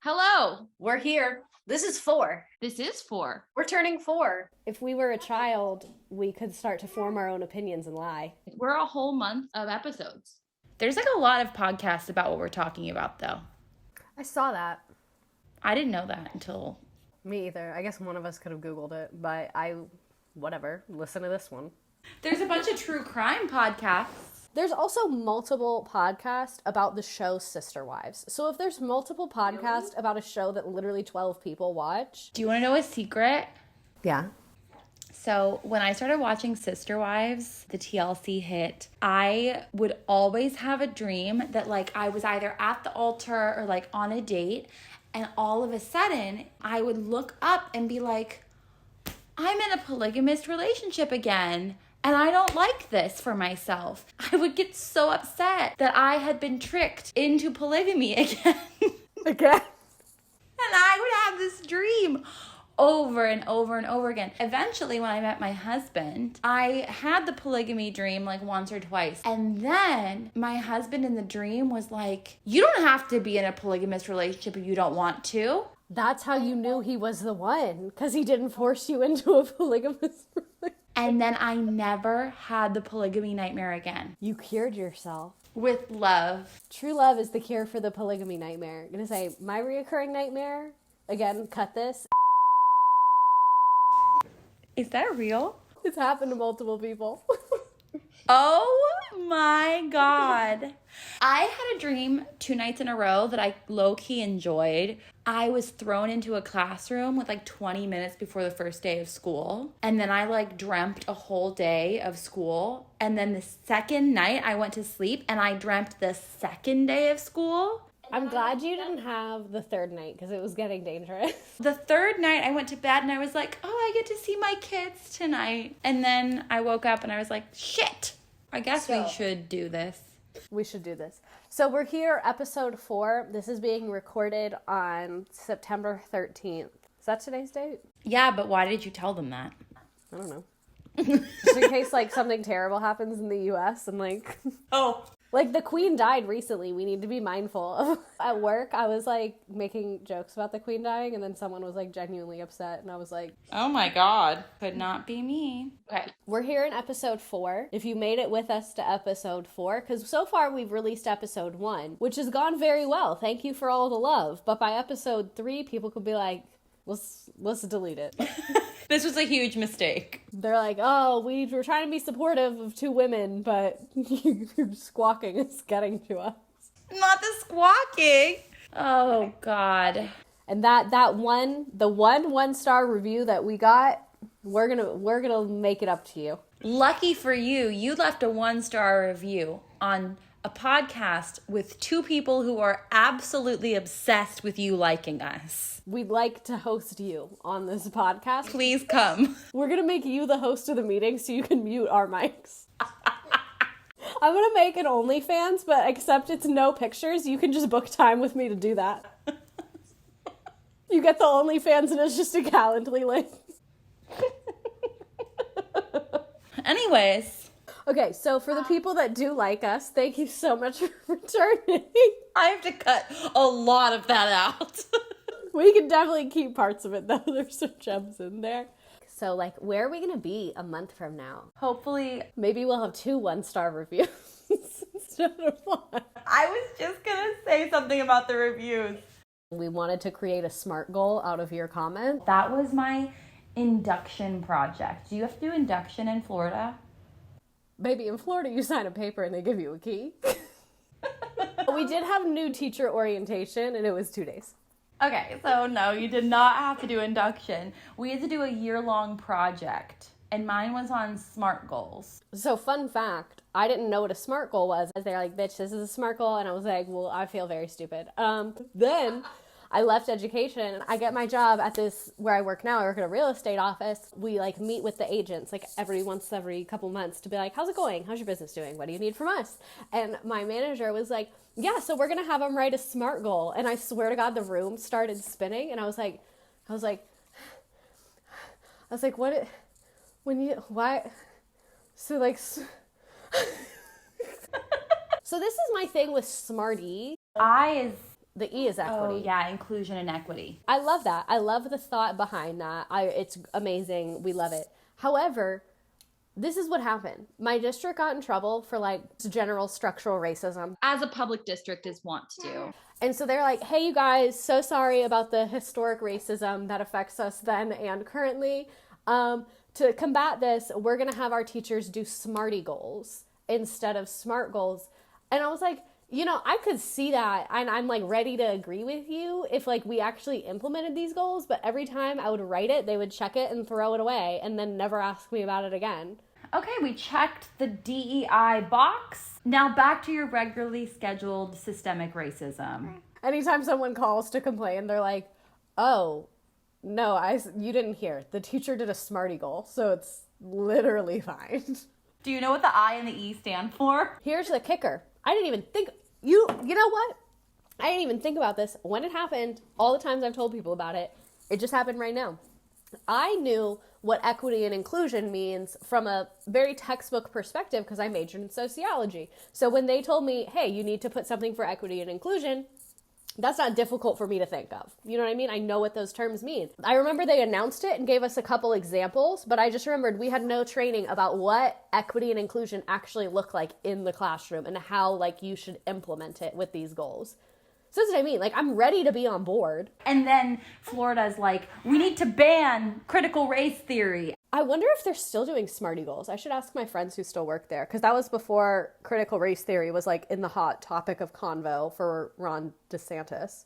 Hello. We're here. This is 4. This is 4. We're turning 4. If we were a child, we could start to form our own opinions and lie. We're a whole month of episodes. There's like a lot of podcasts about what we're talking about, though. I saw that. I didn't know that until... Me either. I guess one of us could have Googled it, but whatever, listen to this one. There's a bunch of true crime podcasts. There's also multiple podcasts about the show Sister Wives. So if there's multiple podcasts about a show that literally 12 people watch... Do you want to know a secret? Yeah. So when I started watching Sister Wives, the TLC hit, I would always have a dream that like I was either at the altar or like on a date, and all of a sudden I would look up and be like, I'm in a polygamous relationship again. And I don't like this for myself. I would get so upset that I had been tricked into polygamy again. Again? And I would have this dream over and over and over again. Eventually, when I met my husband, I had the polygamy dream like once or twice. And then my husband in the dream was like, you don't have to be in a polygamous relationship if you don't want to. That's how you knew he was the one, because he didn't force you into a polygamous relationship. And then I never had the polygamy nightmare again. You cured yourself. With love. True love is the cure for the polygamy nightmare. I'm gonna say, my reoccurring nightmare, again, cut this. Is that real? It's happened to multiple people. Oh my God. I had a dream 2 nights in a row that I low-key enjoyed. I was thrown into a classroom with like 20 minutes before the first day of school. And then I like dreamt a whole day of school. And then the second night I went to sleep and I dreamt the second day of school. I'm glad you didn't have the third night, because it was getting dangerous. The third night I went to bed and I was like, oh, I get to see my kids tonight. And then I woke up and I was like, shit, I guess we should do this. We should do this. So we're here, episode 4. This is being recorded on September 13th. Is that today's date? Yeah, but why did you tell them that? I don't know. Just in case, like, something terrible happens in the U.S. and, like... Oh. Like, the Queen died recently. We need to be mindful of... At work, I was, like, making jokes about the Queen dying, and then someone was, like, genuinely upset, and I was like... Oh my God. Could not be me. Okay. We're here in episode 4. If you made it with us to episode 4, because so far we've released episode 1, which has gone very well. Thank you for all the love. But by episode 3, people could be like, let's delete it. This was a huge mistake. They're like, oh, we were trying to be supportive of 2 women, but your squawking is getting to us. Not the squawking. Oh God. And the one-star review that we got, we're gonna make it up to you. Lucky for you, you left a 1-star review on a podcast with 2 people who are absolutely obsessed with you liking us. We'd like to host you on this podcast. Please come. We're gonna make you the host of the meeting so you can mute our mics. I'm gonna make an OnlyFans, but except it's no pictures, you can just book time with me to do that. You get the OnlyFans and it's just a Calendly link. Anyways. Okay, so for the people that do like us, thank you so much for returning. I have to cut a lot of that out. We can definitely keep parts of it, though. There's some gems in there. So, like, where are we going to be a month from now? Hopefully. Maybe we'll have 2 1-star reviews instead of 1. I was just gonna say something about the reviews. We wanted to create a SMART goal out of your comment. That was my induction project. Do you have to do induction in Florida? Maybe in Florida you sign a paper and they give you a key. We did have new teacher orientation and it was 2 days. Okay, so no, you did not have to do induction. We had to do a year-long project, and mine was on SMART goals. So fun fact, I didn't know what a SMART goal was. They're like, bitch, this is a SMART goal. And I was like, well, I feel very stupid. Then I left education. I get my job at this, where I work now. I work at a real estate office. We like meet with the agents like every couple months to be like, how's it going? How's your business doing? What do you need from us? And my manager was like, yeah, so we're going to have them write a SMART goal. And I swear to God, the room started spinning. And I was like, what, why? So like, so this is my thing with Smarty. I is The E is equity. Oh, yeah, inclusion and equity. I love that. I love the thought behind that. It's amazing. We love it. However, this is what happened. My district got in trouble for like general structural racism. As a public district is wont to do. And so they're like, hey, you guys, so sorry about the historic racism that affects us then and currently. To combat this, we're going to have our teachers do Smarty goals instead of SMART goals. And I was like, you know, I could see that. And I'm like ready to agree with you if like we actually implemented these goals. But every time I would write it, they would check it and throw it away and then never ask me about it again. Okay, we checked the DEI box. Now back to your regularly scheduled systemic racism. Anytime someone calls to complain, they're like, oh, no, you didn't hear. The teacher did a Smarty goal, so it's literally fine. Do you know what the I and the E stand for? Here's the kicker. I didn't even think, you know what? I didn't even think about this when it happened. All the times I've told people about it, it just happened right now. I knew what equity and inclusion means from a very textbook perspective because I majored in sociology. So when they told me, hey, you need to put something for equity and inclusion, that's not difficult for me to think of. You know what I mean? I know what those terms mean. I remember they announced it and gave us a couple examples, but I just remembered we had no training about what equity and inclusion actually look like in the classroom and how like you should implement it with these goals. So that's what I mean. Like, I'm ready to be on board. And then Florida's like, we need to ban critical race theory. I wonder if they're still doing Smarty goals. I should ask my friends who still work there, because that was before critical race theory was like in the hot topic of convo for Ron DeSantis.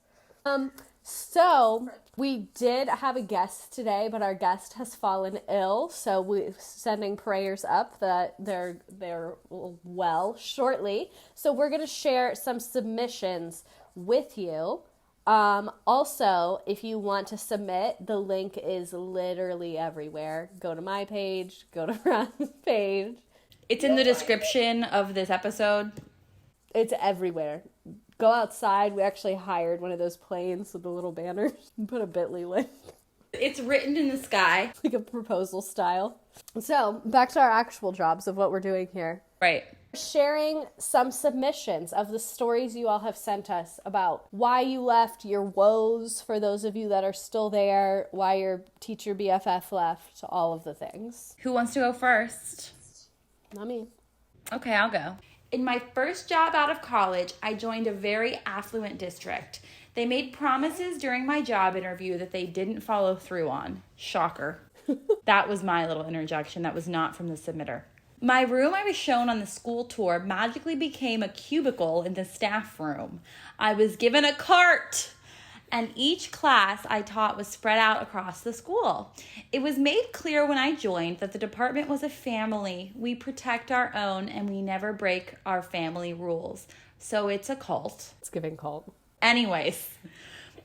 So we did have a guest today, but our guest has fallen ill. So we're sending prayers up that they're well shortly. So we're going to share some submissions with you. Also, if you want to submit, the link is literally everywhere. Go to my page, go to Ron's page. It's in the description of this episode. It's everywhere. Go outside. We actually hired one of those planes with the little banners and put a Bitly link. It's written in the sky. Like a proposal style. So, back to our actual jobs of what we're doing here. Right. Sharing some submissions of the stories you all have sent us about why you left, your woes for those of you that are still there, why your teacher BFF left, all of the things. Who wants to go first? Not me. Okay, I'll go. In my first job out of college, I joined a very affluent district. They made promises during my job interview that they didn't follow through on. Shocker. That was my little interjection. That was not from the submitter. My room I was shown on the school tour magically became a cubicle in the staff room. I was given a cart, and each class I taught was spread out across the school. It was made clear when I joined that the department was a family. We protect our own, and we never break our family rules. So it's a cult. It's giving cult. Anyways,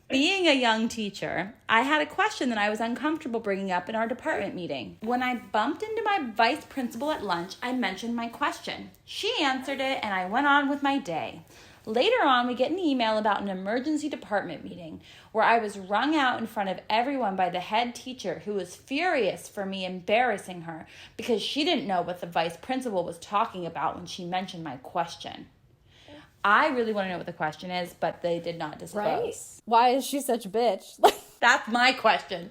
being a young teacher, I had a question that I was uncomfortable bringing up in our department meeting. When I bumped into my vice principal at lunch, I mentioned my question. She answered it, and I went on with my day. Later on, we get an email about an emergency department meeting where I was wrung out in front of everyone by the head teacher, who was furious for me embarrassing her because she didn't know what the vice principal was talking about when she mentioned my question. I really want to know what the question is, but they did not disclose. Right? Why is she such a bitch? That's my question.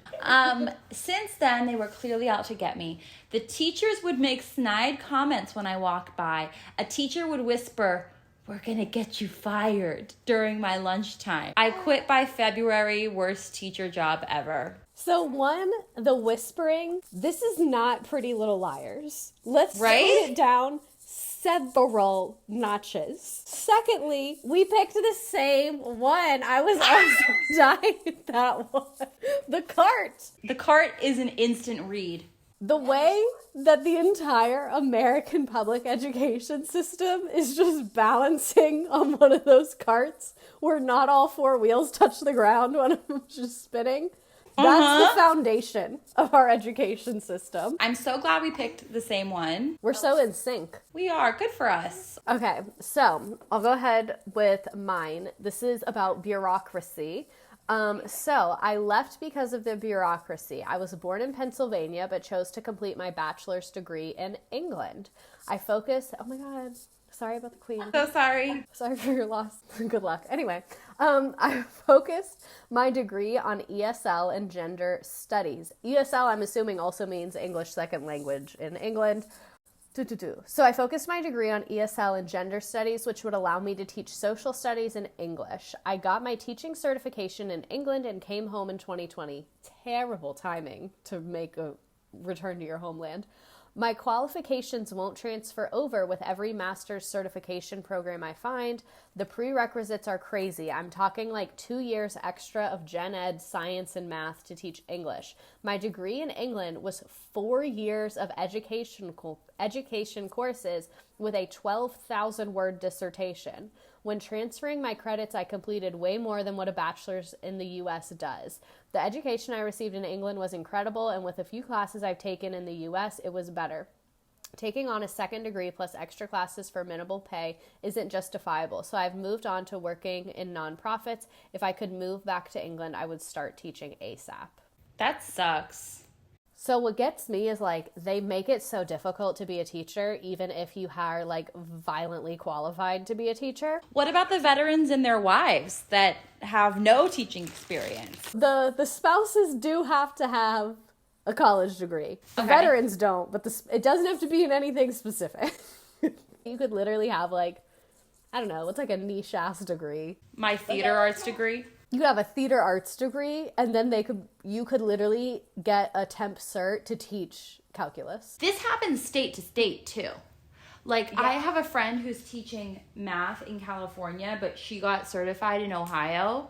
Since then, they were clearly out to get me. The teachers would make snide comments when I walked by. A teacher would whisper, "We're gonna get you fired," during my lunchtime. I quit by February, worst teacher job ever. So one, the whispering, this is not Pretty Little Liars. Let's tone it down several notches. Secondly, we picked the same one. I was also dying at that one. The cart. The cart is an instant read. The way that the entire American public education system is just balancing on one of those carts where not all four wheels touch the ground, one of them's just spinning. That's the foundation of our education system. I'm so glad we picked the same one. We're so in sync. We are. Good for us. Okay, so I'll go ahead with mine. This is about bureaucracy. So I left because of the bureaucracy. I was born in Pennsylvania, but chose to complete my bachelor's degree in England. I focused, oh my God, Sorry about the queen. So sorry. Sorry for your loss. Good luck. Anyway, I focused my degree on ESL and gender studies. ESL, I'm assuming, also means English second language in England. So I focused my degree on ESL and gender studies, which would allow me to teach social studies and English. I got my teaching certification in England and came home in 2020. Terrible timing to make a return to your homeland. My qualifications won't transfer over with every master's certification program I find. The prerequisites are crazy. I'm talking like 2 years extra of gen ed, science, and math to teach English. My degree in England was 4 years of education courses with a 12,000 word dissertation. When transferring my credits, I completed way more than what a bachelor's in the US does. The education I received in England was incredible, and with a few classes I've taken in the US, it was better. Taking on a second degree plus extra classes for minimal pay isn't justifiable, so I've moved on to working in nonprofits. If I could move back to England, I would start teaching ASAP. That sucks. So what gets me is like they make it so difficult to be a teacher, even if you are like violently qualified to be a teacher. What about the veterans and their wives that have no teaching experience? The spouses do have to have a college degree. The Okay. veterans don't, but it doesn't have to be in anything specific. You could literally have like, I don't know, what's like a niche ass degree. My theater arts degree. You could have a theater arts degree, and then you could literally get a temp cert to teach calculus. This happens state to state too. Like I have a friend who's teaching math in California, but she got certified in Ohio,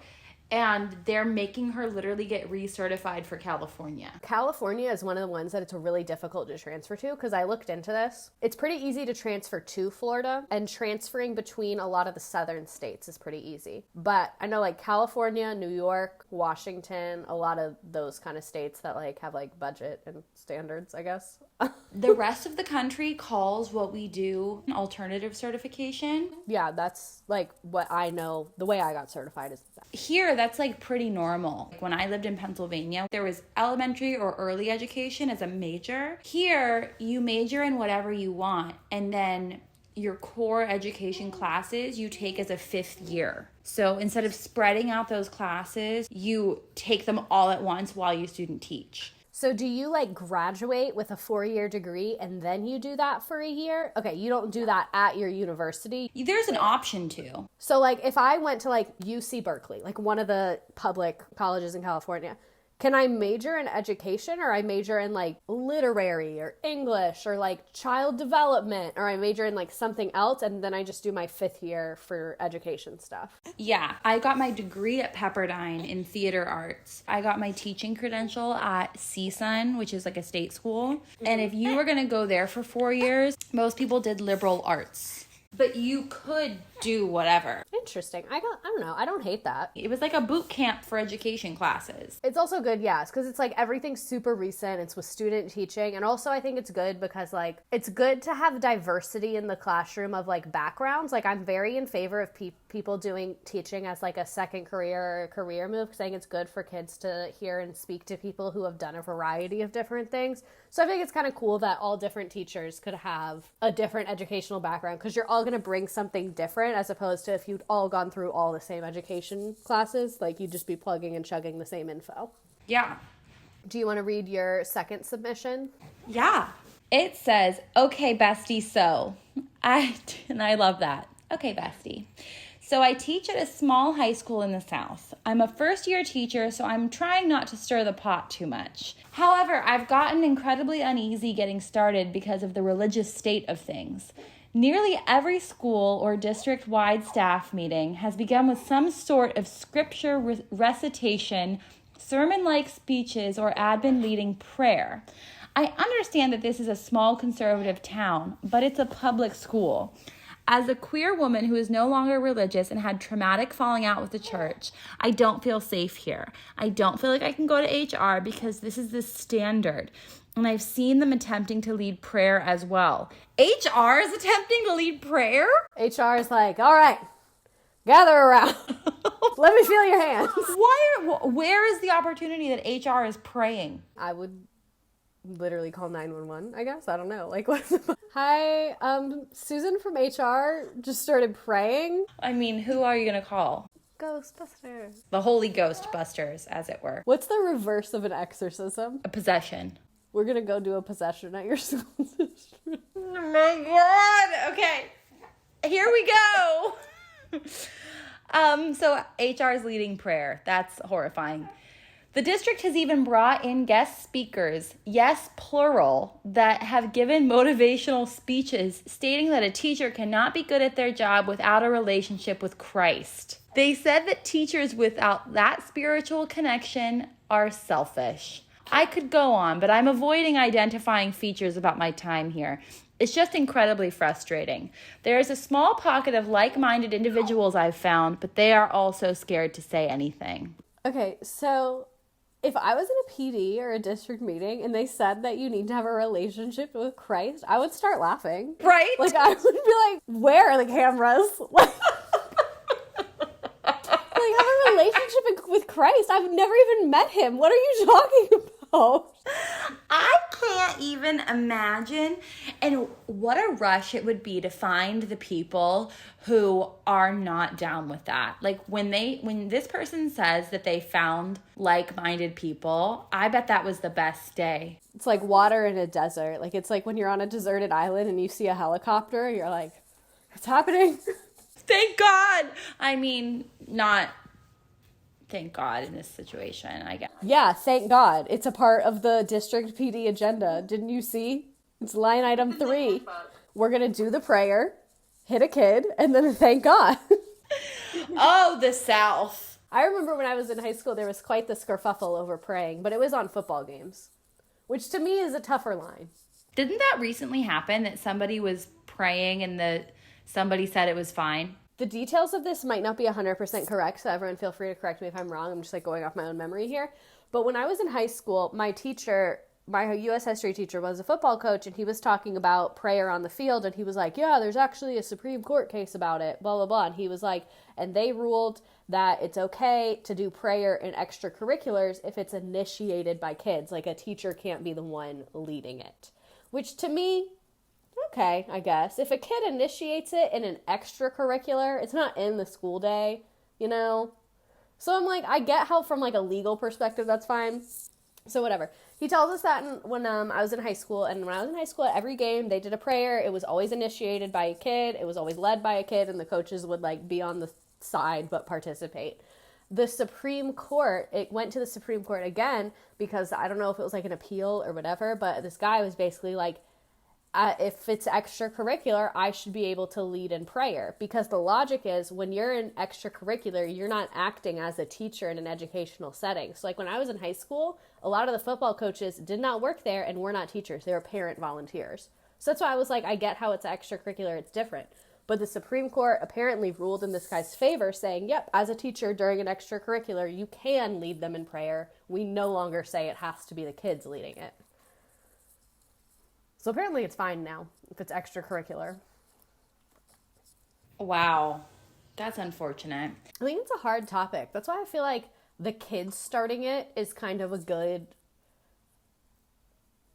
and they're making her literally get recertified for California. California is one of the ones that it's really difficult to transfer to because I looked into this. It's pretty easy to transfer to Florida, and transferring between a lot of the southern states is pretty easy. But I know like California, New York, Washington, a lot of those kind of states that like have like budget and standards, I guess. The rest of the country calls what we do an alternative certification. Yeah, that's like what I know. The way I got certified is that. Here, that's like pretty normal. When I lived in Pennsylvania, there was elementary or early education as a major. Here, you major in whatever you want, and then your core education classes you take as a 5th year. So instead of spreading out those classes, you take them all at once while you student teach. So do you like graduate with a 4-year degree and then you do that for a year? Okay, you don't do that at your university. There's an option to. So like if I went to like UC Berkeley, like one of the public colleges in California, can I major in education, or I major in like literary or English or like child development, or I major in like something else and then I just do my 5th year for education stuff? Yeah, I got my degree at Pepperdine in theater arts. I got my teaching credential at CSUN, which is like a state school. And if you were going to go there for 4 years, most people did liberal arts. But you could do whatever. Interesting. I don't know. I don't hate that. It was like a boot camp for education classes. It's also good, yes, because it's like everything's super recent. It's with student teaching. And also I think it's good because like it's good to have diversity in the classroom of like backgrounds. Like I'm very in favor of people doing teaching as like a second career or a career move, because I think it's good for kids to hear and speak to people who have done a variety of different things. So I think it's kind of cool that all different teachers could have a different educational background, because you're all going to bring something different, as opposed to if you'd all gone through all the same education classes, like you'd just be plugging and chugging the same info. Yeah. Do you want to read your second submission? Yeah. It says, okay, bestie, so. And I love that. Okay, bestie. So I teach at a small high school in the South. I'm a first-year teacher, so I'm trying not to stir the pot too much. However, I've gotten incredibly uneasy getting started because of the religious state of things. Nearly every school or district-wide staff meeting has begun with some sort of scripture recitation, sermon-like speeches, or admin leading prayer. I understand that this is a small conservative town, but it's a public school. As a queer woman who is no longer religious and had traumatic falling out with the church, I don't feel safe here. I don't feel like I can go to HR because this is the standard. And I've seen them attempting to lead prayer as well. HR is attempting to lead prayer? HR is like, all right, gather around. Let me feel your hands. Where is the opportunity that HR is praying? I would literally call 911, I guess. I don't know. Like, what? Hi, Susan from HR just started praying. I mean, who are you going to call? Ghostbusters. The Holy Ghostbusters, as it were. What's the reverse of an exorcism? A possession. We're gonna go do a possession at your school district. Oh my god! Okay, here we go. So HR is leading prayer. That's horrifying. The district has even brought in guest speakers, yes, plural, that have given motivational speeches stating that a teacher cannot be good at their job without a relationship with Christ. They said that teachers without that spiritual connection are selfish. I could go on, but I'm avoiding identifying features about my time here. It's just incredibly frustrating. There is a small pocket of like-minded individuals I've found, but they are also scared to say anything. Okay, so if I was in a PD or a district meeting and they said that you need to have a relationship with Christ, I would start laughing. Right? Like, I would be like, where are the cameras? Like, have a relationship with Christ? I've never even met him. What are you talking about? I can't even imagine. And what a rush it would be to find the people who are not down with that. Like when this person says that they found like-minded people, I bet that was the best day. It's like water in a desert. Like, it's like when you're on a deserted island and you see a helicopter, you're like, what's happening? Thank God. I mean, not thank God in this situation, I guess. Yeah, thank God. It's a part of the district PD agenda. Didn't you see? It's line item 3. We're going to do the prayer, hit a kid, and then thank God. Oh, the South. I remember when I was in high school, there was quite the skerfuffle over praying, but it was on football games, which to me is a tougher line. Didn't that recently happen that somebody was praying and somebody said it was fine? The details of this might not be 100% correct, so everyone feel free to correct me if I'm wrong. I'm just like going off my own memory here. But when I was in high school, my U.S. history teacher was a football coach, and he was talking about prayer on the field, and he was like, yeah, there's actually a Supreme Court case about it, blah, blah, blah. And he was like, and they ruled that it's okay to do prayer in extracurriculars if it's initiated by kids. Like, a teacher can't be the one leading it. Which to me, okay, I guess. If a kid initiates it in an extracurricular, it's not in the school day, you know? So I'm like, I get how from like a legal perspective that's fine. So whatever. He tells us that when I was in high school, and when I was in high school, at every game they did a prayer. It was always initiated by a kid. It was always led by a kid, and the coaches would like be on the side but participate. The Supreme Court, it went to the Supreme Court again because I don't know if it was like an appeal or whatever, but this guy was basically like, if it's extracurricular, I should be able to lead in prayer, because the logic is when you're in extracurricular, you're not acting as a teacher in an educational setting. So like when I was in high school, a lot of the football coaches did not work there and were not teachers. They were parent volunteers. So that's why I was like, I get how it's extracurricular. It's different. But the Supreme Court apparently ruled in this guy's favor, saying, yep, as a teacher during an extracurricular, you can lead them in prayer. We no longer say it has to be the kids leading it. So apparently it's fine now if it's extracurricular. Wow. That's unfortunate. I think it's a hard topic. That's why I feel like the kids starting it is kind of a good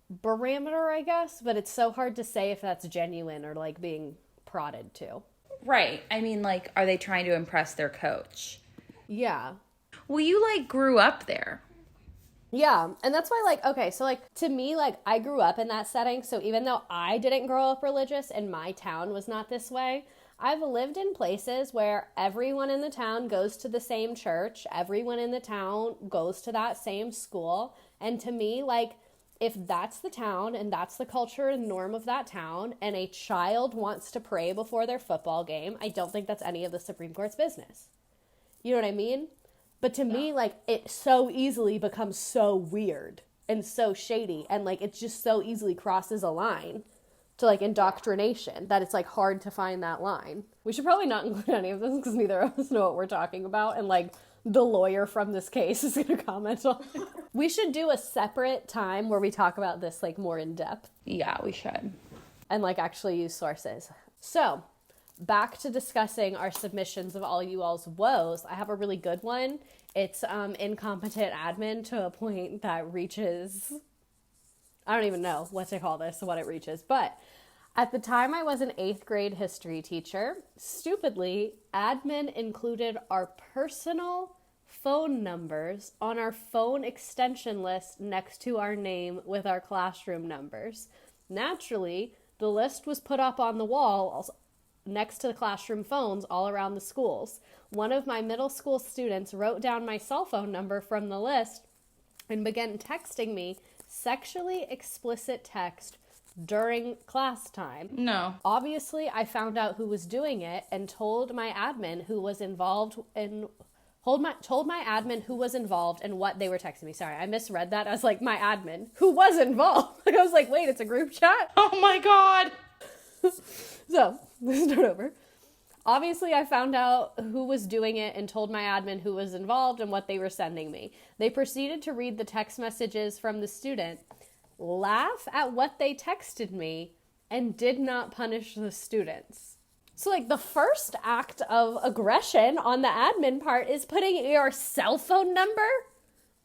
barometer, I guess. But it's so hard to say if that's genuine or like being prodded to. Right. I mean, like, are they trying to impress their coach? Yeah. Well, you like grew up there. Yeah, and that's why, like, okay, so, like, to me, like, I grew up in that setting, so even though I didn't grow up religious and my town was not this way, I've lived in places where everyone in the town goes to the same church, everyone in the town goes to that same school, and to me, like, if that's the town and that's the culture and norm of that town, and a child wants to pray before their football game, I don't think that's any of the Supreme Court's business. You know what I mean? But to me, like, it so easily becomes so weird and so shady, and, like, it just so easily crosses a line to, like, indoctrination that it's, like, hard to find that line. We should probably not include any of this because neither of us know what we're talking about, and, like, the lawyer from this case is going to comment on it. We should do a separate time where we talk about this, like, more in depth. Yeah, we should. And, like, actually use sources. So, back to discussing our submissions of all you all's woes. I have a really good one. It's incompetent admin to a point that reaches I don't even know what to call this, what it reaches. But at the time I was an 8th grade history teacher, stupidly, admin included our personal phone numbers on our phone extension list next to our name with our classroom numbers. Naturally, the list was put up on the wall next to the classroom phones all around the schools. One of my middle school students wrote down my cell phone number from the list and began texting me sexually explicit text during class time. No. Obviously, I found out who was doing it and told my admin who was involved in told my admin who was involved and what they were texting me. Sorry, I misread that as like my admin who was involved. Like I was like, wait, it's a group chat? Oh my God. So, let's start over. Obviously, I found out who was doing it and told my admin who was involved and what they were sending me. They proceeded to read the text messages from the student, laugh at what they texted me, and did not punish the students. So, like, the first act of aggression on the admin part is putting your cell phone number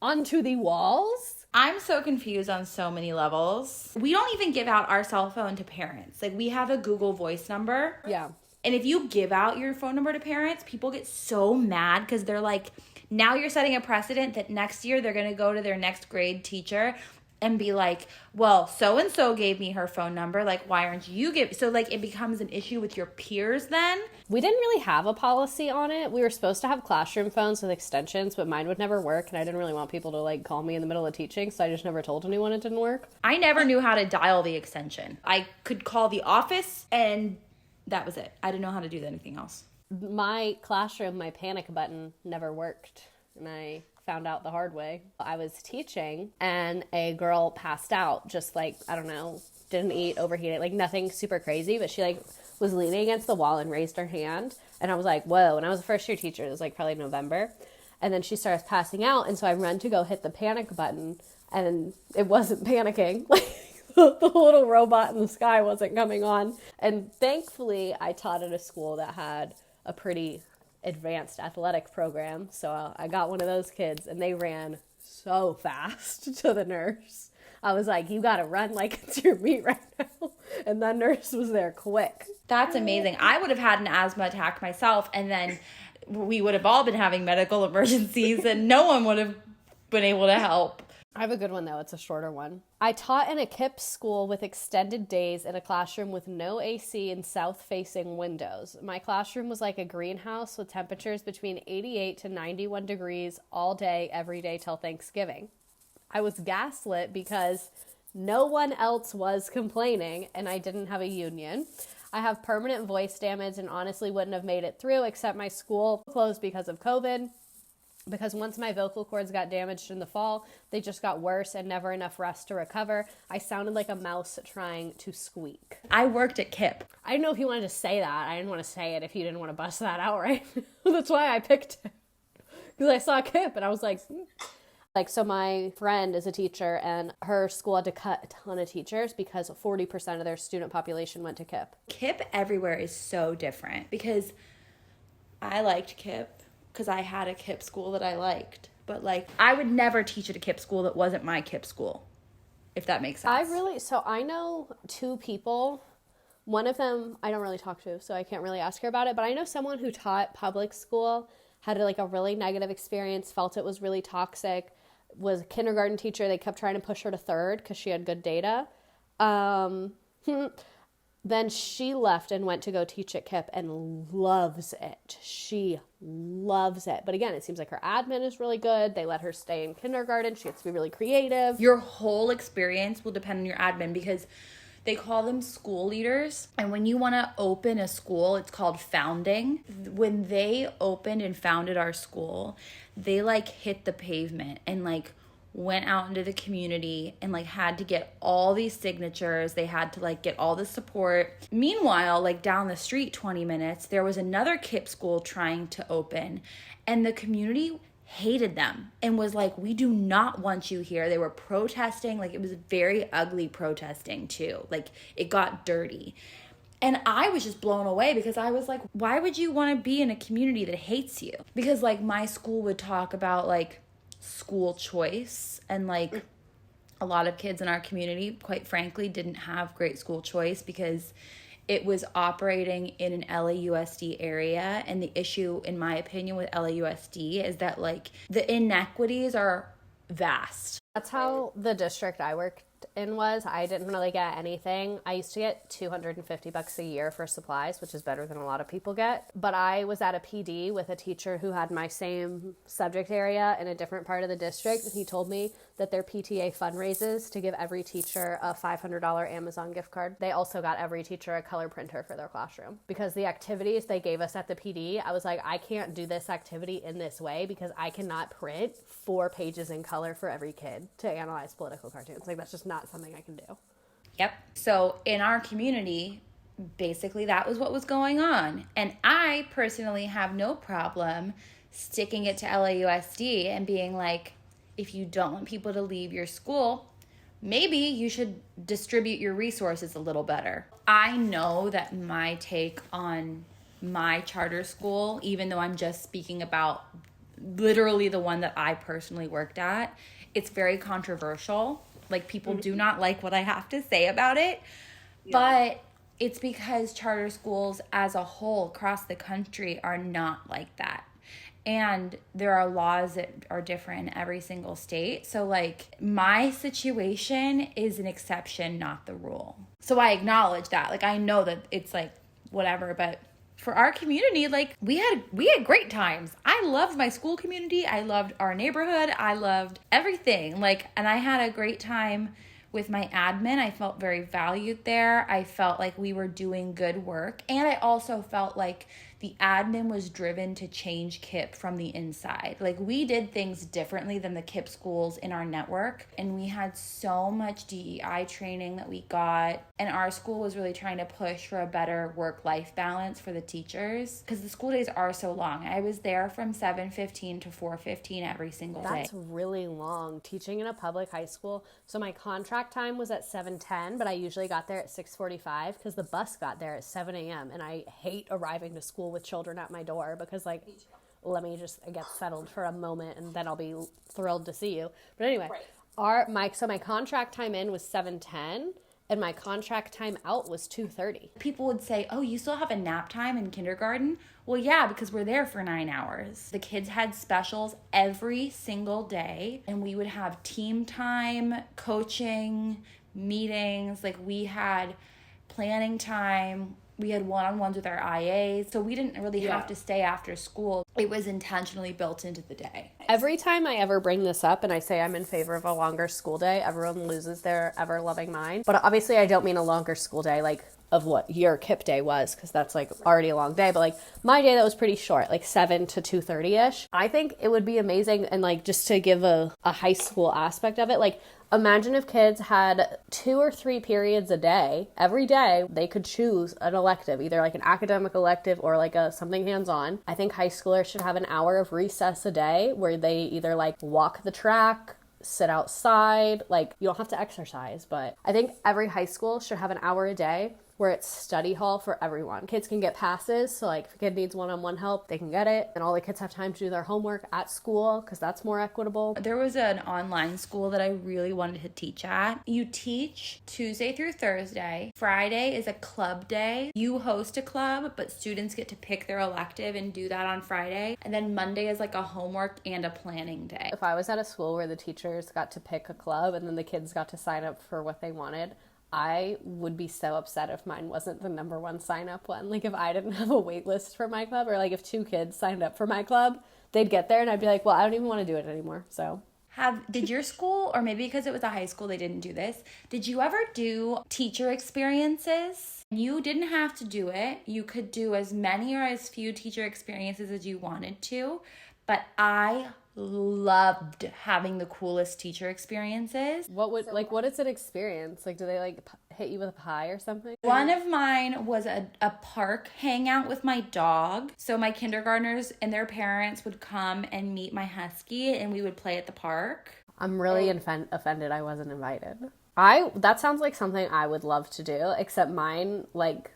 onto the walls? I'm so confused on so many levels. We don't even give out our cell phone to parents. Like, we have a Google Voice number. Yeah. And if you give out your phone number to parents, people get so mad because they're like, now you're setting a precedent that next year they're going to go to their next grade teacher and be like, well, so-and-so gave me her phone number. Like, why aren't you giving? So, like, it becomes an issue with your peers then. We didn't really have a policy on it. We were supposed to have classroom phones with extensions, but mine would never work, and I didn't really want people to, like, call me in the middle of teaching, so I just never told anyone it didn't work. I never knew how to dial the extension. I could call the office, and that was it. I didn't know how to do anything else. My classroom, my panic button never worked, and I found out the hard way. I was teaching, and a girl passed out, just like, I don't know, didn't eat, overheated, like nothing super crazy, but she like was leaning against the wall and raised her hand, and I was like, whoa. And I was a first year teacher. It was like probably November, and then she starts passing out, and so I run to go hit the panic button, and it wasn't panicking. Like the little robot in the sky wasn't coming on. And thankfully I taught at a school that had a pretty advanced athletic program, so I got one of those kids, and they ran so fast to the nurse. I was like, you gotta run like it's your meet right now. And that nurse was there quick. That's amazing. I would have had an asthma attack myself, and then we would have all been having medical emergencies, and no one would have been able to help. I have a good one, though. It's a shorter one. I taught in a KIPP school with extended days in a classroom with no AC and south-facing windows. My classroom was like a greenhouse with temperatures between 88 to 91 degrees all day, every day till Thanksgiving. I was gaslit because no one else was complaining, and I didn't have a union. I have permanent voice damage and honestly wouldn't have made it through, except my school closed because of COVID. Because once my vocal cords got damaged in the fall, they just got worse and never enough rest to recover. I sounded like a mouse trying to squeak. I worked at KIPP. I didn't know if you wanted to say that. I didn't want to say it if you didn't want to bust that out, right? That's why I picked it. Because I saw KIPP and I was like... So my friend is a teacher, and her school had to cut a ton of teachers because 40% of their student population went to KIPP. KIPP everywhere is so different, because I liked KIPP because I had a KIPP school that I liked. But, like, I would never teach at a KIPP school that wasn't my KIPP school, if that makes sense. I know two people. One of them I don't really talk to, so I can't really ask her about it. But I know someone who taught public school, had a really negative experience, felt it was really toxic, was a kindergarten teacher. They kept trying to push her to third because she had good data. Then she left and went to go teach at KIPP and loves it. She loves it. But again, it seems like her admin is really good. They let her stay in kindergarten. She gets to be really creative. Your whole experience will depend on your admin, because they call them school leaders. And when you want to open a school, it's called founding. When they opened and founded our school, they hit the pavement and went out into the community and had to get all these signatures. They had to get all the support. Meanwhile, down the street 20 minutes, there was another KIPP school trying to open, and the community hated them and was like, we do not want you here. They were protesting. It was very ugly protesting too. It got dirty. And I was just blown away, because I was like, why would you want to be in a community that hates you? Because my school would talk about school choice and a lot of kids in our community, quite frankly, didn't have great school choice because it was operating in an LAUSD area. And the issue, in my opinion, with LAUSD is that like the inequities are vast. That's how the district I worked in was. I didn't really get anything. I used to get $250 a year for supplies, which is better than a lot of people get. But I was at a PD with a teacher who had my same subject area in a different part of the district. And he told me that their PTA fundraises to give every teacher a $500 Amazon gift card. They also got every teacher a color printer for their classroom. Because the activities they gave us at the PD, I was like, I can't do this activity in this way because I cannot print 4 pages in color for every kid to analyze political cartoons. Like, that's just not something I can do. Yep. So in our community, basically that was what was going on. And I personally have no problem sticking it to LAUSD and being like, if you don't want people to leave your school, maybe you should distribute your resources a little better. I know that my take on my charter school, even though I'm just speaking about literally the one that I personally worked at, it's very controversial. Like, people do not like what I have to say about it. Yeah. But it's because charter schools as a whole across the country are not like that. And there are laws that are different in every single state. So, like, my situation is an exception, not the rule. So I acknowledge that. Like, I know that it's, like, whatever. But for our community, like, we had great times. I loved my school community. I loved our neighborhood. I loved everything. Like, and I had a great time with my admin. I felt very valued there. I felt like we were doing good work. And I also felt like the admin was driven to change KIPP from the inside. Like, we did things differently than the KIPP schools in our network. And we had so much DEI training that we got. And our school was really trying to push for a better work-life balance for the teachers. Because the school days are so long. I was there from 7:15 to 4:15 every single day. That's really long. Teaching in a public high school. So my contract time was at 7:10, but I usually got there at 6:45 because the bus got there at 7 a.m. And I hate arriving to school with children at my door because, like, let me just get settled for a moment and then I'll be thrilled to see you. But anyway, my contract time in was 7:10 and my contract time out was 2:30. People would say, oh, you still have a nap time in kindergarten? Well, yeah, because we're there for 9 hours. The kids had specials every single day, and we would have team time, coaching, meetings. Like, we had planning time. We had one-on-ones with our IAs, so we didn't really have to stay after school. It was intentionally built into the day. Every time I ever bring this up and I say I'm in favor of a longer school day, everyone loses their ever-loving mind. But obviously I don't mean a longer school day like of what your KIPP day was, because that's like already a long day. But like my day, that was pretty short, like 7 to 2:30-ish. I think it would be amazing, and like just to give a high school aspect of it, like imagine if kids had 2 or 3 periods a day. Every day they could choose an elective, either like an academic elective or like something hands-on. I think high schoolers should have an hour of recess a day where they either like walk the track, sit outside. Like, you don't have to exercise, but I think every high school should have an hour a day where it's study hall for everyone. Kids can get passes, so like if a kid needs one-on-one help, they can get it, and all the kids have time to do their homework at school because that's more equitable. There was an online school that I really wanted to teach at. You teach Tuesday through Thursday. Friday is a club day. You host a club, but students get to pick their elective and do that on Friday. And then Monday is like a homework and a planning day. If I was at a school where the teachers got to pick a club and then the kids got to sign up for what they wanted, I would be so upset if mine wasn't the number 1 sign-up one. Like, if I didn't have a wait list for my club, or like if 2 kids signed up for my club, they'd get there and I'd be like, well, I don't even want to do it anymore. So Did your school, or maybe because it was a high school they didn't do this, did you ever do teacher experiences? You didn't have to do it. You could do as many or as few teacher experiences as you wanted to, but I loved having the coolest teacher experiences. What is an experience? Like, do they like hit you with a pie or something? One of mine was a park hangout with my dog. So my kindergartners and their parents would come and meet my husky, and we would play at the park. I'm really offended I wasn't invited. That sounds like something I would love to do, except mine, like,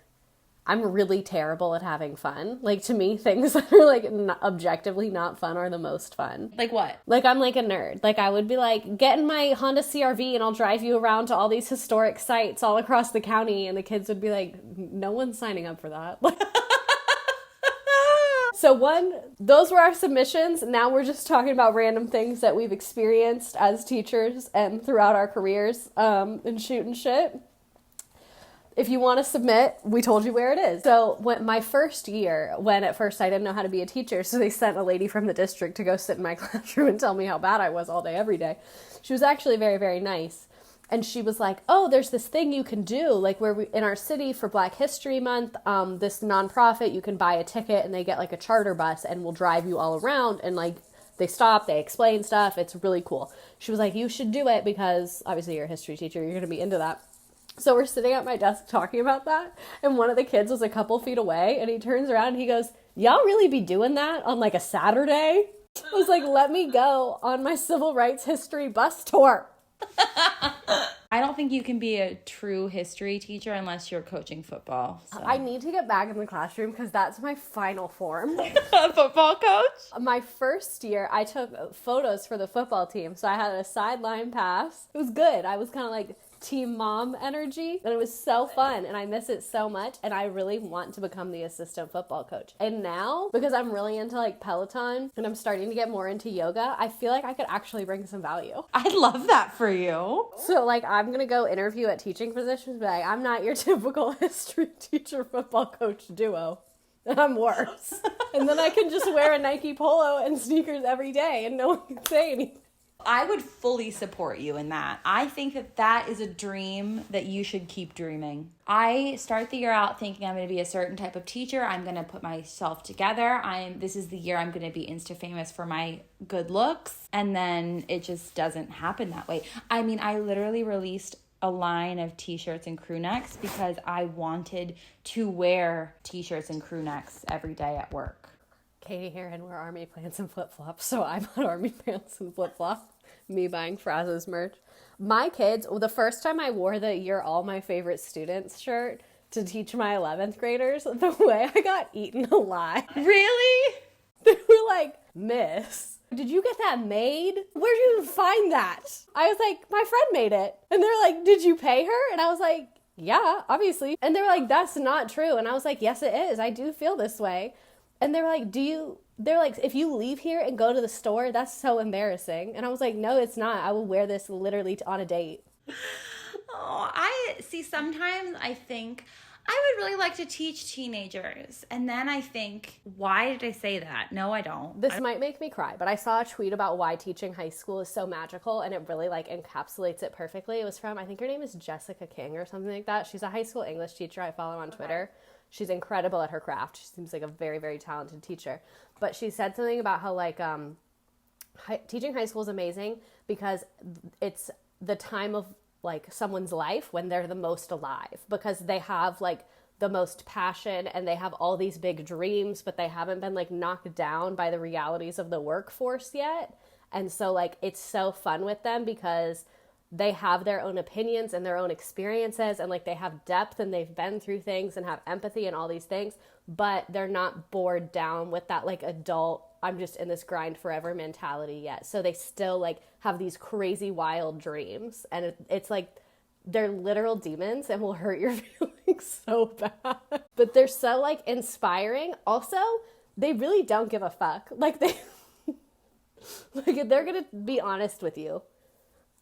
I'm really terrible at having fun. Like, to me, things that are like objectively not fun are the most fun. Like what? Like, I'm like a nerd. Like, I would be like, get in my Honda CRV and I'll drive you around to all these historic sites all across the county. And the kids would be like, no one's signing up for that. So those were our submissions. Now we're just talking about random things that we've experienced as teachers and throughout our careers, and shooting shit. If you want to submit, we told you where it is. So my first year, when at first I didn't know how to be a teacher, so they sent a lady from the district to go sit in my classroom and tell me how bad I was all day, every day. She was actually very, very nice. And she was like, oh, there's this thing you can do, like where in our city for Black History Month, this nonprofit, you can buy a ticket and they get like a charter bus and will drive you all around, and like they stop, they explain stuff. It's really cool. She was like, you should do it because obviously you're a history teacher, you're going to be into that. So we're sitting at my desk talking about that, and one of the kids was a couple feet away, and he turns around and he goes, y'all really be doing that on like a Saturday? I was like, let me go on my civil rights history bus tour. I don't think you can be a true history teacher unless you're coaching football. So. I need to get back in the classroom because that's my final form. A football coach? My first year, I took photos for the football team, so I had a sideline pass. It was good. I was kind of like team mom energy, and it was so fun, and I miss it so much, and I really want to become the assistant football coach. And now, because I'm really into like Peloton and I'm starting to get more into yoga, I feel like I could actually bring some value. I love that for you. So like, I'm gonna go interview at teaching positions, but like, I'm not your typical history teacher football coach duo. I'm worse. And then I can just wear a Nike polo and sneakers every day and no one can say anything. I would fully support you in that. I think that that is a dream that you should keep dreaming. I start the year out thinking I'm going to be a certain type of teacher. I'm going to put myself together. This is the year I'm going to be Insta famous for my good looks. And then it just doesn't happen that way. I mean, I literally released a line of t-shirts and crew necks because I wanted to wear t-shirts and crew necks every day at work. Katie here, and wear army pants and flip-flops, so I bought army pants and flip-flops. Me buying Fraz's merch. My kids, the first time I wore the "You're All My Favorite Students" shirt to teach my 11th graders, the way I got eaten alive. Really? They were like, Miss, did you get that made? Where'd you even find that? I was like, my friend made it. And they're like, did you pay her? And I was like, yeah, obviously. And they were like, that's not true. And I was like, yes, it is. I do feel this way. And they were like, they're like, if you leave here and go to the store, that's so embarrassing. And I was like, no, it's not. I will wear this literally on a date. Oh, I see. Sometimes I think I would really like to teach teenagers. And then I think, why did I say that? No, I don't. This might make me cry, but I saw a tweet about why teaching high school is so magical, and it really like encapsulates it perfectly. It was from, I think her name is Jessica King or something like that. She's a high school English teacher I follow on Twitter. She's incredible at her craft. She seems like a very, very talented teacher. But she said something about how like teaching high school is amazing because it's the time of like someone's life when they're the most alive, because they have like the most passion and they have all these big dreams, but they haven't been like knocked down by the realities of the workforce yet. And so like it's so fun with them because they have their own opinions and their own experiences, and like they have depth and they've been through things and have empathy and all these things, but they're not bored down with that like adult, I'm just in this grind forever mentality yet. So they still like have these crazy wild dreams, and it's like they're literal demons and will hurt your feelings so bad. But they're so like inspiring. Also, they really don't give a fuck. Like they're gonna be honest with you.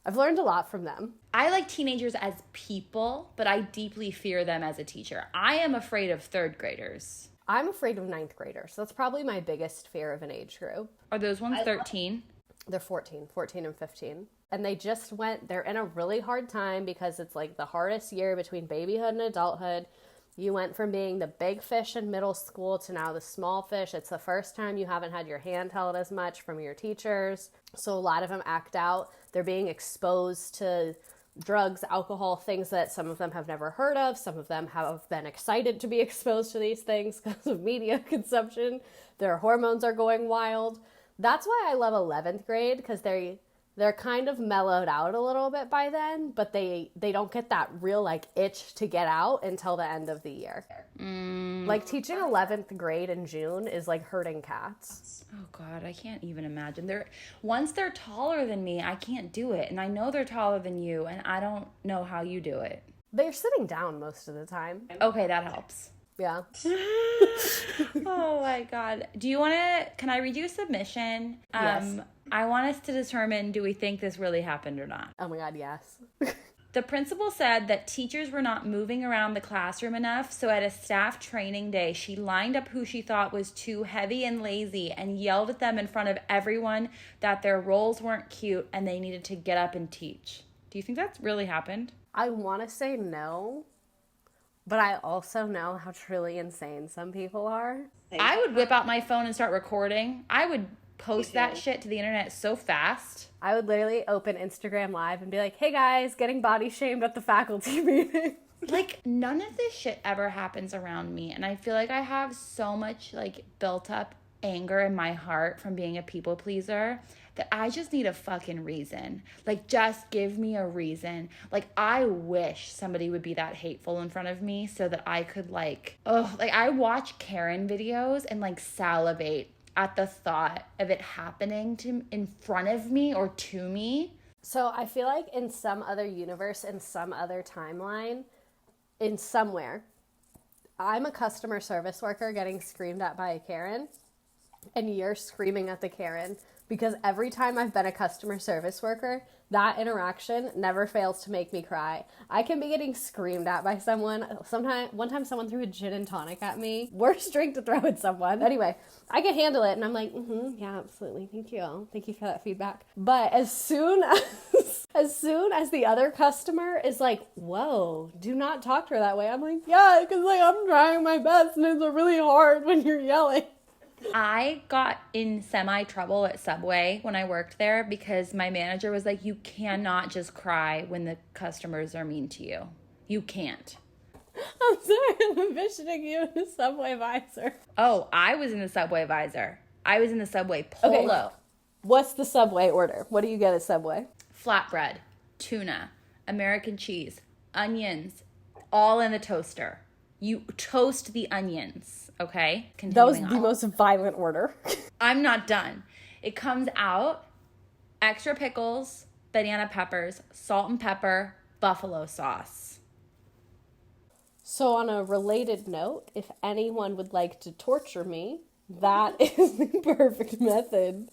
I've learned a lot from them. I like teenagers as people, but I deeply fear them as a teacher. I am afraid of third graders. I'm afraid of ninth graders. That's probably my biggest fear of an age group. Are those ones 13? They're 14 and 15. And they're in a really hard time because it's like the hardest year between babyhood and adulthood. You went from being the big fish in middle school to now the small fish. It's the first time you haven't had your hand held as much from your teachers. So a lot of them act out. They're being exposed to drugs, alcohol, things that some of them have never heard of. Some of them have been excited to be exposed to these things because of media consumption. Their hormones are going wild. That's why I love 11th grade, because They're kind of mellowed out a little bit by then, but they don't get that real like itch to get out until the end of the year. Like teaching 11th grade in June is like herding cats. Oh God, I can't even imagine. Once they're taller than me, I can't do it. And I know they're taller than you, and I don't know how you do it. They're sitting down most of the time. Okay, that helps. Yeah. Oh my God. Can I read you a submission? Yes. I want us to determine, do we think this really happened or not? Oh my God, yes. The principal said that teachers were not moving around the classroom enough, so at a staff training day, she lined up who she thought was too heavy and lazy and yelled at them in front of everyone that their roles weren't cute and they needed to get up and teach. Do you think that's really happened? I want to say no, but I also know how truly insane some people are. I would whip out my phone and start recording. I would post that shit to the internet so fast. I would literally open Instagram Live and be like, hey guys, getting body shamed at the faculty meeting. Like, none of this shit ever happens around me. And I feel like I have so much, like, built up anger in my heart from being a people pleaser that I just need a fucking reason. Like, just give me a reason. Like, I wish somebody would be that hateful in front of me so that I could, like, I watch Karen videos and, like, salivate at the thought of it happening in front of me or to me. So I feel like in some other universe, in some other timeline, in somewhere, I'm a customer service worker getting screamed at by a Karen, and you're screaming at the Karen, because every time I've been a customer service worker, that interaction never fails to make me cry. I can be getting screamed at by someone. One time someone threw a gin and tonic at me. Worst drink to throw at someone. Anyway, I can handle it, and I'm like, yeah, absolutely. Thank you. Thank you for that feedback. But as soon as the other customer is like, whoa, do not talk to her that way, I'm like, yeah, because like I'm trying my best, and it's really hard when you're yelling. I got in semi-trouble at Subway when I worked there because my manager was like, you cannot just cry when the customers are mean to you. You can't. I'm sorry, I'm envisioning you in a Subway visor. Oh, I was in the Subway visor. I was in the Subway polo. Okay. What's the Subway order? What do you get at Subway? Flatbread, tuna, American cheese, onions, all in the toaster. You toast the onions, okay? That was Continuing the on. most violent order. I'm not done. It comes out, extra pickles, banana peppers, salt and pepper, buffalo sauce. So on a related note, if anyone would like to torture me, that is the perfect method.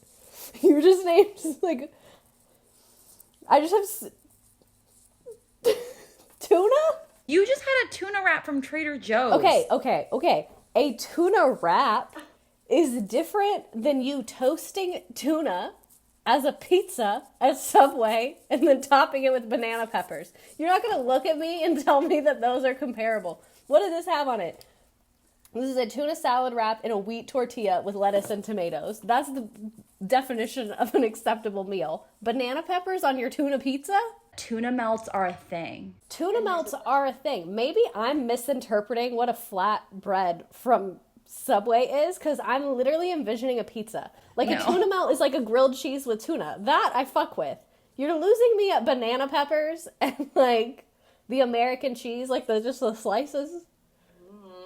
You just named, like, I just have tuna? You just had a tuna wrap from Trader Joe's. Okay. A tuna wrap is different than you toasting tuna as a pizza at Subway and then topping it with banana peppers. You're not going to look at me and tell me that those are comparable. What does this have on it? This is a tuna salad wrap in a wheat tortilla with lettuce and tomatoes. That's the definition of an acceptable meal. Banana peppers on your tuna pizza? Tuna melts are a thing. Tuna melts are a thing. Maybe I'm misinterpreting what a flatbread from Subway is, because I'm literally envisioning a pizza. Like a tuna melt is like a grilled cheese with tuna. That I fuck with. You're losing me at banana peppers and like the American cheese, like just the slices.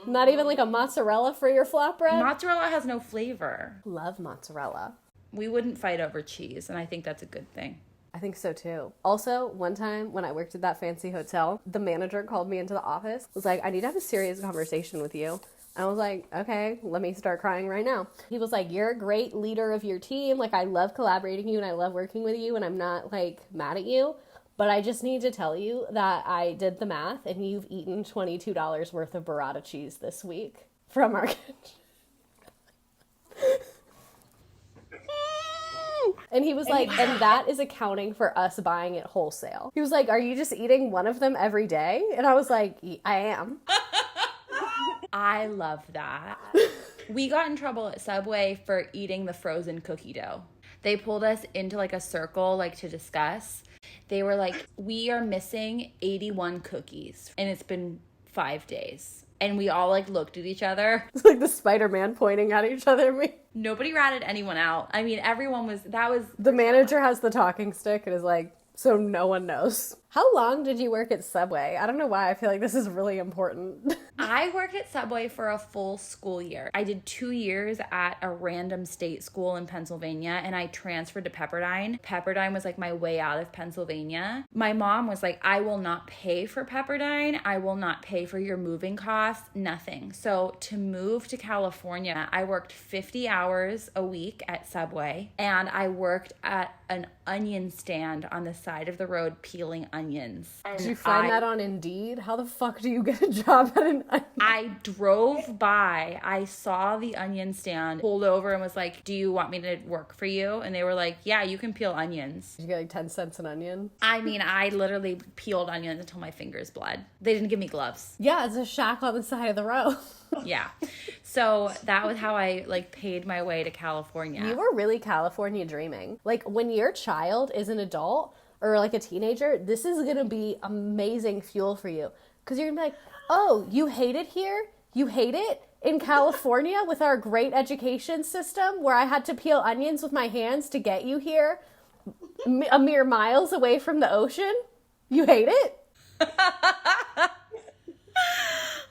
Not even like a mozzarella for your flatbread. Mozzarella has no flavor. Love mozzarella. We wouldn't fight over cheese, and I think that's a good thing. I think so too. Also, one time when I worked at that fancy hotel, the manager called me into the office, was like, I need to have a serious conversation with you. And I was like, okay, let me start crying right now. He was like, you're a great leader of your team. Like, I love collaborating with you and I love working with you and I'm not like mad at you. But I just need to tell you that I did the math and you've eaten $22 worth of burrata cheese this week from our kitchen. And he was like, and that is accounting for us buying it wholesale. He was like, are you just eating one of them every day? And I was like, I am. I love that. We got in trouble at Subway for eating the frozen cookie dough. They pulled us into like a circle, like to discuss. They were like, we are missing 81 cookies and it's been 5 days. And we all like looked at each other. It's like the Spider-Man pointing at each other. Me. Nobody ratted anyone out. I mean, everyone was, The manager has the talking stick and is like, so no one knows. How long did you work at Subway? I don't know why I feel like this is really important. I worked at Subway for a full school year. I did 2 years at a random state school in Pennsylvania, and I transferred to Pepperdine. Pepperdine was like my way out of Pennsylvania. My mom was like, I will not pay for Pepperdine. I will not pay for your moving costs, nothing. So to move to California, I worked 50 hours a week at Subway, and I worked at an onion stand on the side of the road peeling onions. Did you find that on Indeed? How the fuck do you get a job at an onion? I drove by, I saw the onion stand, pulled over and was like, do you want me to work for you? And they were like, yeah, you can peel onions. Did you get like 10 cents an onion? I mean, I literally peeled onions until my fingers bled. They didn't give me gloves. Yeah, it's a shack on the side of the road. Yeah. So that was how I like paid my way to California. You were really California dreaming. Like when your child is an adult or like a teenager, this is going to be amazing fuel for you. Because you're going to be like, oh, you hate it here? You hate it in California with our great education system where I had to peel onions with my hands to get you here a mere miles away from the ocean? You hate it?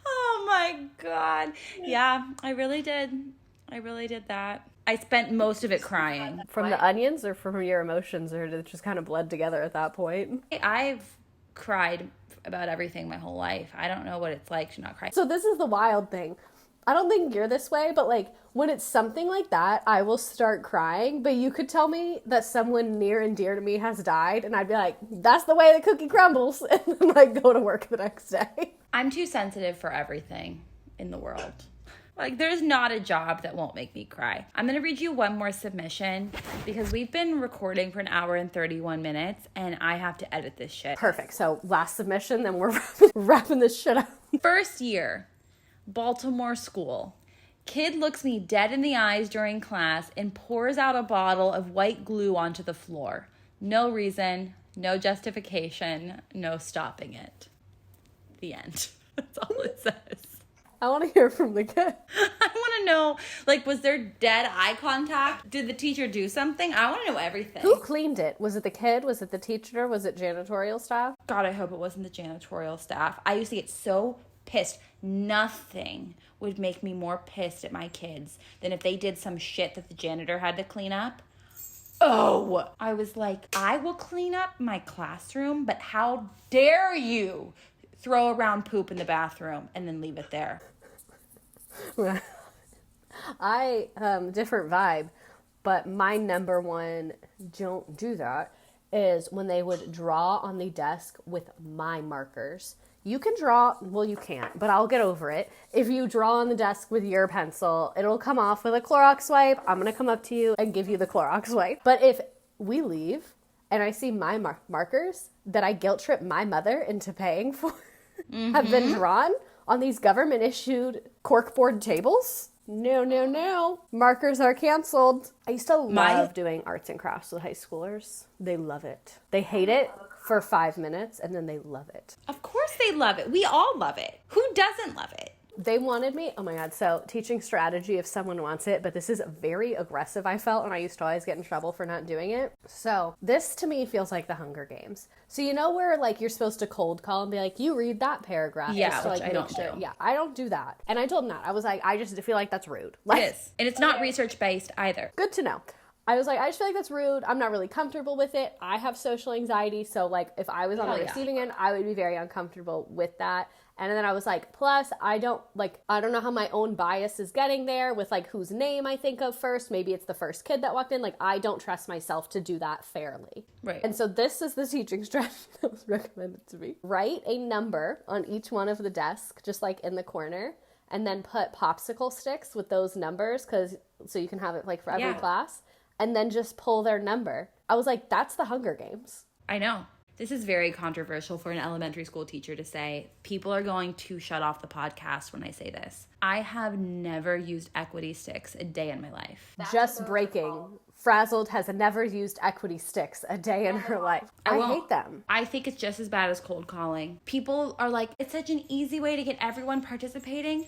Oh my God. Yeah, I really did. I really did that. I spent most of it crying. From the onions or from your emotions, or did it just kind of bled together at that point? I've cried about everything my whole life. I don't know what it's like to not cry. So this is the wild thing. I don't think you're this way, but like when it's something like that, I will start crying. But you could tell me that someone near and dear to me has died, and I'd be like, that's the way the cookie crumbles, and then like go to work the next day. I'm too sensitive for everything in the world. Like, there's not a job that won't make me cry. I'm going to read you one more submission because we've been recording for 1 hour and 31 minutes, and I have to edit this shit. Perfect. So last submission, then we're wrapping this shit up. First year, Baltimore school. Kid looks me dead in the eyes during class and pours out a bottle of white glue onto the floor. No reason, no justification, no stopping it. The end. That's all it says. I want to hear from the kid. I want to know, like, was there dead eye contact? Did the teacher do something? I want to know everything. Who cleaned it? Was it the kid? Was it the teacher? Was it janitorial staff? God, I hope it wasn't the janitorial staff. I used to get so pissed. Nothing would make me more pissed at my kids than if they did some shit that the janitor had to clean up. Oh, I was like, I will clean up my classroom, but how dare you throw around poop in the bathroom and then leave it there? I, different vibe, but my number one don't do that is when they would draw on the desk with my markers. You can draw, well, you can't, but I'll get over it. If you draw on the desk with your pencil, it'll come off with a Clorox wipe. I'm going to come up to you and give you the Clorox wipe. But if we leave and I see my markers that I guilt trip my mother into paying for have been drawn on these government issued corkboard tables, no. Markers are canceled. I used to love doing arts and crafts with high schoolers. They love it. They hate it for 5 minutes and then they love it. Of course they love it. We all love it. Who doesn't love it? They wanted me, oh my God, so teaching strategy if someone wants it, but this is very aggressive, I felt, and I used to always get in trouble for not doing it. So this to me feels like the Hunger Games. So you know where like you're supposed to cold call and be like, you read that paragraph. Yeah, just to, which like, I don't do. Yeah, I don't do that. And I told him that. I was like, I just feel like that's rude. Like, It is. And it's not research-based either. good to know. I was like, I just feel like that's rude. I'm not really comfortable with it. I have social anxiety. So like if I was on the receiving end, I would be very uncomfortable with that. And then I was like, plus I don't know how my own bias is getting there with like whose name I think of first. Maybe it's the first kid that walked in. Like I don't trust myself to do that fairly. Right. And so this is the teaching strategy that was recommended to me. Write a number on each one of the desks, just like in the corner, and then put popsicle sticks with those numbers so you can have it like for every class. And then just pull their number. I was like, that's the Hunger Games. I know. This is very controversial for an elementary school teacher to say. People are going to shut off the podcast when I say this. I have never used equity sticks a day in my life. Just breaking frazzled, has never used equity sticks a day in her life. I won't. hate them. I think it's just as bad as cold calling. People are like, it's such an easy way to get everyone participating.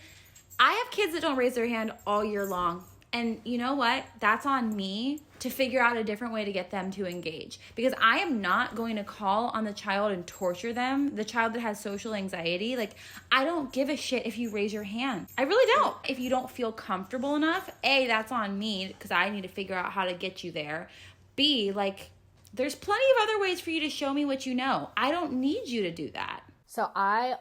I have kids that don't raise their hand all year long. And you know what? That's on me to figure out a different way to get them to engage. Because I am not going to call on the child and torture them, the child that has social anxiety. Like, I don't give a shit if you raise your hand. I really don't. If you don't feel comfortable enough, A, that's on me because I need to figure out how to get you there. B, like, there's plenty of other ways for you to show me what you know. I don't need you to do that. So I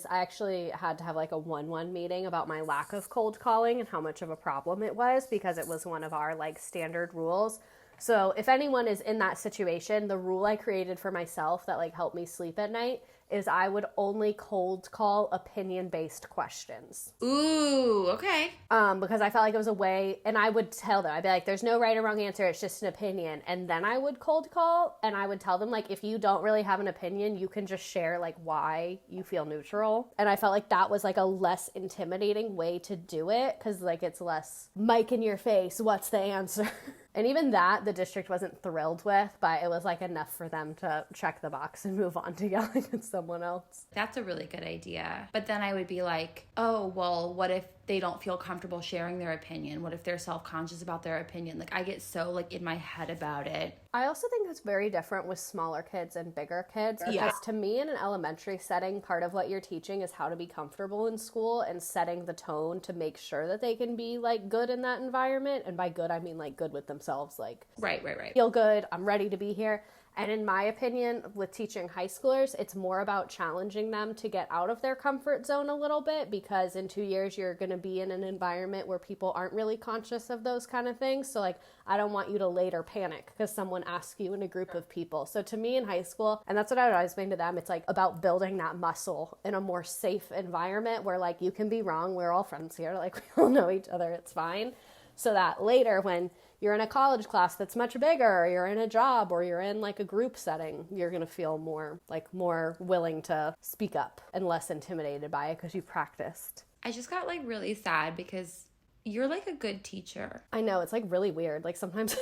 actually had to have like a 1-1 meeting about my lack of cold calling and how much of a problem it was because it was one of our like standard rules. So if anyone is in that situation, the rule I created for myself that like helped me sleep at night is I would only cold call opinion-based questions. Ooh, okay. Because I felt like it was a way, and I would tell them, I'd be like, there's no right or wrong answer, it's just an opinion. And then I would cold call, and I would tell them, like, if you don't really have an opinion, you can just share, like, why you feel neutral. And I felt like that was, like, a less intimidating way to do it, because, like, it's less mic in your face, what's the answer? And even that, the district wasn't thrilled with, but it was, like, enough for them to check the box and move on to yelling at someone else. That's a really good idea. But then I would be like, oh, well, what if they don't feel comfortable sharing their opinion? What if they're self-conscious about their opinion? Like, I get so, like, in my head about it. I also think it's very different with smaller kids and bigger kids. Yeah. Because to me, in an elementary setting, part of what you're teaching is how to be comfortable in school and setting the tone to make sure that they can be, like, good in that environment. And by good, I mean, like, good with themselves. Like, Right. feel good, I'm ready to be here. And in my opinion, with teaching high schoolers, it's more about challenging them to get out of their comfort zone a little bit, because in 2 years, you're going to be in an environment where people aren't really conscious of those kind of things. So, like, I don't want you to later panic because someone asks you in a group of people. So to me in high school, and that's what I would always explain to them, it's like about building that muscle in a more safe environment where, like, you can be wrong. We're all friends here. Like, we all know each other. It's fine. So that later when you're in a college class that's much bigger, or you're in a job, or you're in like a group setting, you're going to feel more willing to speak up and less intimidated by it because you practiced. I just got, like, really sad because you're, like, a good teacher. I know, it's like really weird. Like sometimes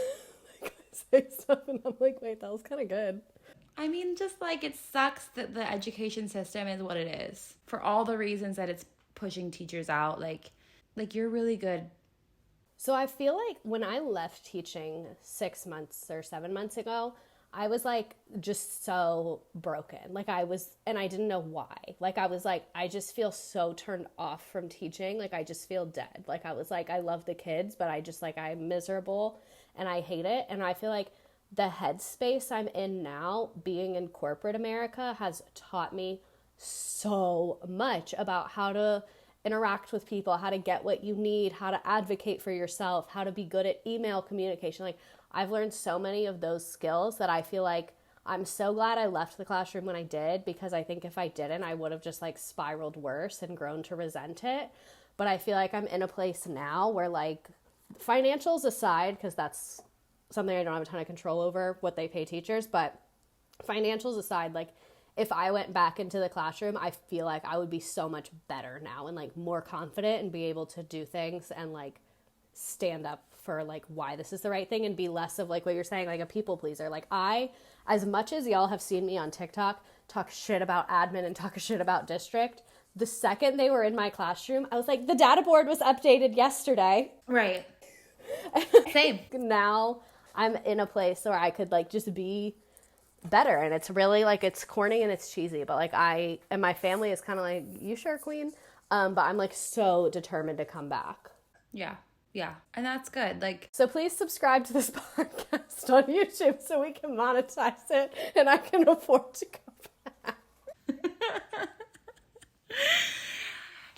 like, I say stuff and I'm like, wait, that was kind of good. I mean, just, like, it sucks that the education system is what it is. For all the reasons that it's pushing teachers out, like you're really good. So I feel like when I left teaching 6 months or 7 months ago, I was like just so broken. Like I was, and I didn't know why. Like I was like, I just feel so turned off from teaching. Like I just feel dead. Like I was like, I love the kids, but I just like, I'm miserable and I hate it. And I feel like the headspace I'm in now, being in corporate America, has taught me so much about how to interact with people, how to get what you need, how to advocate for yourself, how to be good at email communication. Like I've learned so many of those skills that I feel like I'm so glad I left the classroom when I did, because I think if I didn't, I would have just like spiraled worse and grown to resent it. But I feel like I'm in a place now where, like, financials aside, because that's something I don't have a ton of control over, what they pay teachers, but financials aside, like, if I went back into the classroom, I feel like I would be so much better now and like more confident and be able to do things and like stand up for like why this is the right thing and be less of like what you're saying, like a people pleaser. Like I, as much as y'all have seen me on TikTok talk shit about admin and talk shit about district, the second they were in my classroom, I was like, the data board was updated yesterday. Right. Same. Now I'm in a place where I could like just be better, and it's really like, it's corny and it's cheesy, but like I and my family is kind of like, you sure, queen? But I'm like so determined to come back. Yeah. And that's good. Like, so please subscribe to this podcast on YouTube so we can monetize it and I can afford to go back.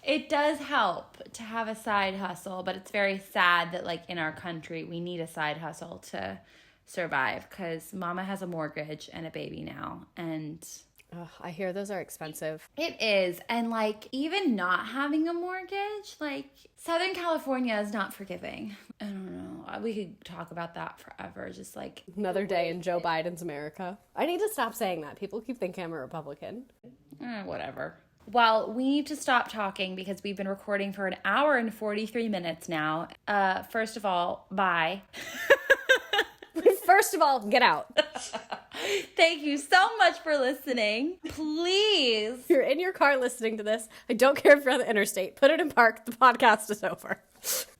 it does help to have a side hustle, but it's very sad that like in our country we need a side hustle to survive, because mama has a mortgage and a baby now, and Ugh, I hear those are expensive. it is. And like, even not having a mortgage, like Southern California is not forgiving. I don't know, we could talk about that forever, just like Another day in Joe Biden's America. I need to stop saying that. People keep thinking I'm a Republican. whatever. Well, we need to stop talking because we've been recording for 1 hour and 43 minutes now. First of all, bye. First of all, get out. Thank you so much for listening. Please. If you're in your car listening to this, I don't care if you're on the interstate. Put it in park. The podcast is over.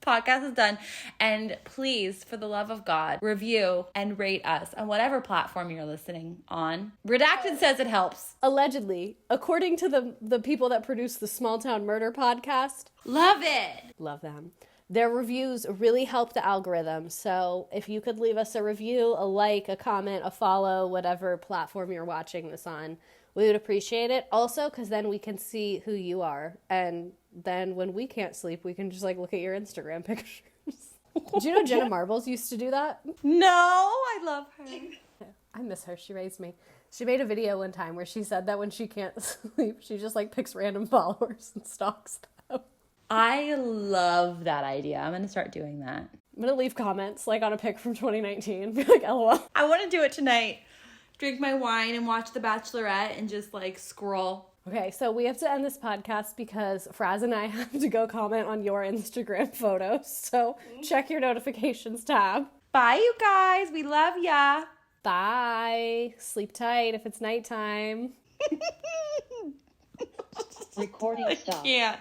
Podcast is done. And please, for the love of God, review and rate us on whatever platform you're listening on. Redacted says it helps. Allegedly, according to the people that produce the Small Town Murder podcast, Love it. love them. Their reviews really help the algorithm. So if you could leave us a review, a like, a comment, a follow, whatever platform you're watching this on, we would appreciate it. Also, because then we can see who you are. And then when we can't sleep, we can just like look at your Instagram pictures. Did you know Jenna Marbles used to do that? No, I love her. I miss her. She raised me. She made a video one time where she said that when she can't sleep, she just like picks random followers and stalks them. I love that idea. I'm going to start doing that. I'm going to leave comments like on a pic from 2019. Be like, LOL. I want to do it tonight. Drink my wine and watch The Bachelorette and just like scroll. Okay, so we have to end this podcast because Fraz and I have to go comment on your Instagram photos. So check your notifications tab. Bye, you guys. We love ya. Bye. Sleep tight if it's nighttime. Recording stopped. Yeah.